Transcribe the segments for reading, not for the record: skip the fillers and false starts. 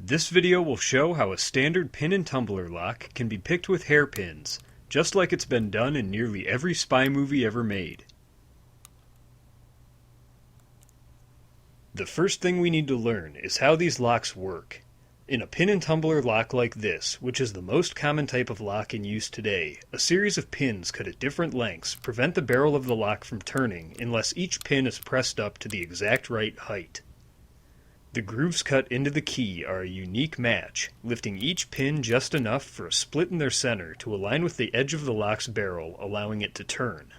This video will show how a standard pin and tumbler lock can be picked with hairpins, just like it's been done in nearly every spy movie ever made. The first thing we need to learn is how these locks work. In a pin and tumbler lock like this, which is the most common type of lock in use today, a series of pins cut at different lengths prevent the barrel of the lock from turning unless each pin is pressed up to the exact right height. The grooves cut into the key are a unique match, lifting each pin just enough for a split in their center to align with the edge of the lock's barrel, allowing it to turn.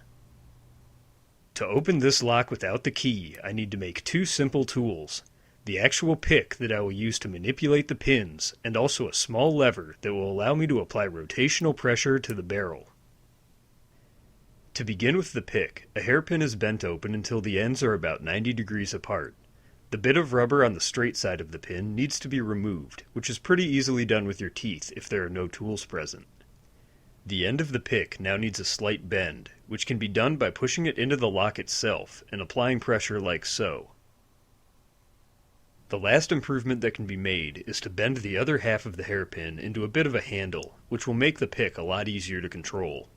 To open this lock without the key, I need to make two simple tools: the actual pick that I will use to manipulate the pins, and also a small lever that will allow me to apply rotational pressure to the barrel. To begin with the pick, a hairpin is bent open until the ends are about 90 degrees apart. The bit of rubber on the straight side of the pin needs to be removed, which is pretty easily done with your teeth if there are no tools present. The end of the pick now needs a slight bend, which can be done by pushing it into the lock itself and applying pressure like so. The last improvement that can be made is to bend the other half of the hairpin into a bit of a handle, which will make the pick a lot easier to control.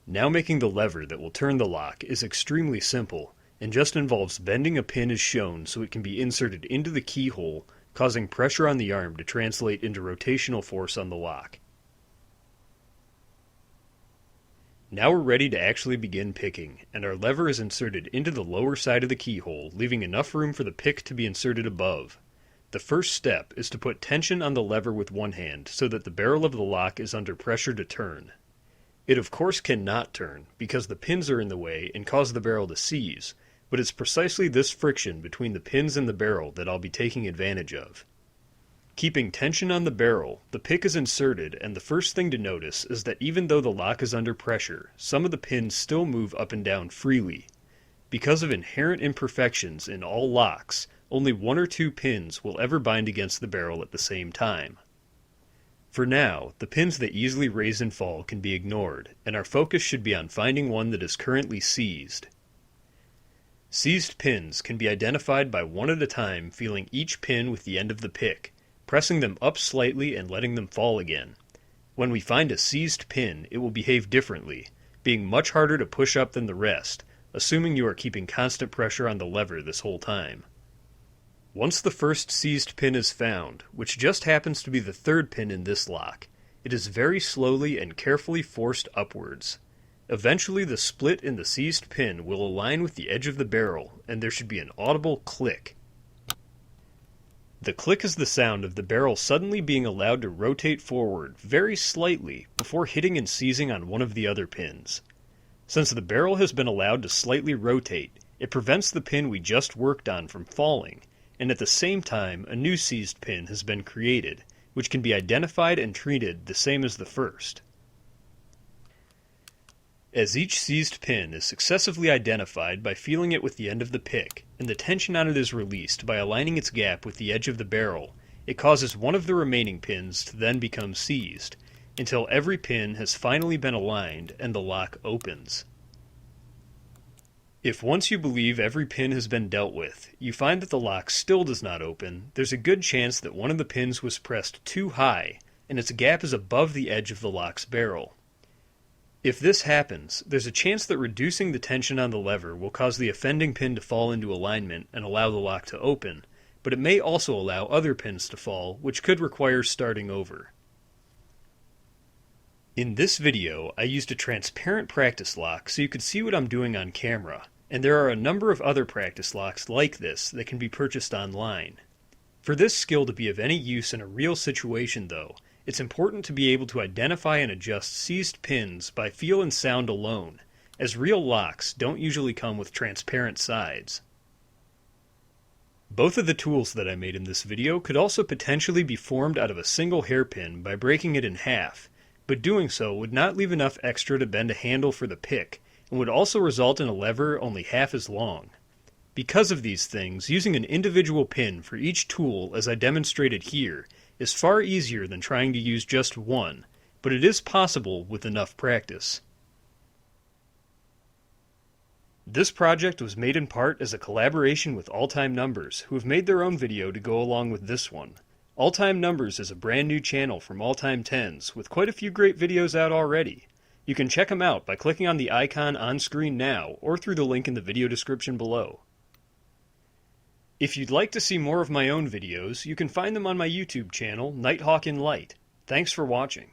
Now making the lever that will turn the lock is extremely simple, and just involves bending a pin as shown so it can be inserted into the keyhole, causing pressure on the arm to translate into rotational force on the lock. Now we're ready to actually begin picking, and our lever is inserted into the lower side of the keyhole, leaving enough room for the pick to be inserted above. The first step is to put tension on the lever with one hand so that the barrel of the lock is under pressure to turn. It of course cannot turn, because the pins are in the way and cause the barrel to seize, but it's precisely this friction between the pins and the barrel that I'll be taking advantage of. Keeping tension on the barrel, the pick is inserted, and the first thing to notice is that even though the lock is under pressure, some of the pins still move up and down freely. Because of inherent imperfections in all locks, only one or two pins will ever bind against the barrel at the same time. For now, the pins that easily raise and fall can be ignored, and our focus should be on finding one that is currently seized. Seized pins can be identified by one at a time feeling each pin with the end of the pick, pressing them up slightly and letting them fall again. When we find a seized pin, it will behave differently, being much harder to push up than the rest, assuming you are keeping constant pressure on the lever this whole time. Once the first seized pin is found, which just happens to be the third pin in this lock, it is very slowly and carefully forced upwards. Eventually the split in the seized pin will align with the edge of the barrel, and there should be an audible click. The click is the sound of the barrel suddenly being allowed to rotate forward very slightly before hitting and seizing on one of the other pins. Since the barrel has been allowed to slightly rotate, it prevents the pin we just worked on from falling, and at the same time a new seized pin has been created, which can be identified and treated the same as the first. As each seized pin is successively identified by feeling it with the end of the pick, and the tension on it is released by aligning its gap with the edge of the barrel, it causes one of the remaining pins to then become seized, until every pin has finally been aligned and the lock opens. If once you believe every pin has been dealt with, you find that the lock still does not open, there's a good chance that one of the pins was pressed too high, and its gap is above the edge of the lock's barrel. If this happens, there's a chance that reducing the tension on the lever will cause the offending pin to fall into alignment and allow the lock to open, but it may also allow other pins to fall, which could require starting over. In this video, I used a transparent practice lock so you could see what I'm doing on camera, and there are a number of other practice locks like this that can be purchased online. For this skill to be of any use in a real situation though, it's important to be able to identify and adjust seized pins by feel and sound alone, as real locks don't usually come with transparent sides. Both of the tools that I made in this video could also potentially be formed out of a single hairpin by breaking it in half, but doing so would not leave enough extra to bend a handle for the pick, and would also result in a lever only half as long. Because of these things, using an individual pin for each tool as I demonstrated here is far easier than trying to use just one, but it is possible with enough practice. This project was made in part as a collaboration with All Time Numbers, who have made their own video to go along with this one. All Time Numbers is a brand new channel from All Time Tens with quite a few great videos out already. You can check them out by clicking on the icon on screen now or through the link in the video description below. If you'd like to see more of my own videos, you can find them on my YouTube channel, NightHawkInLight. Thanks for watching.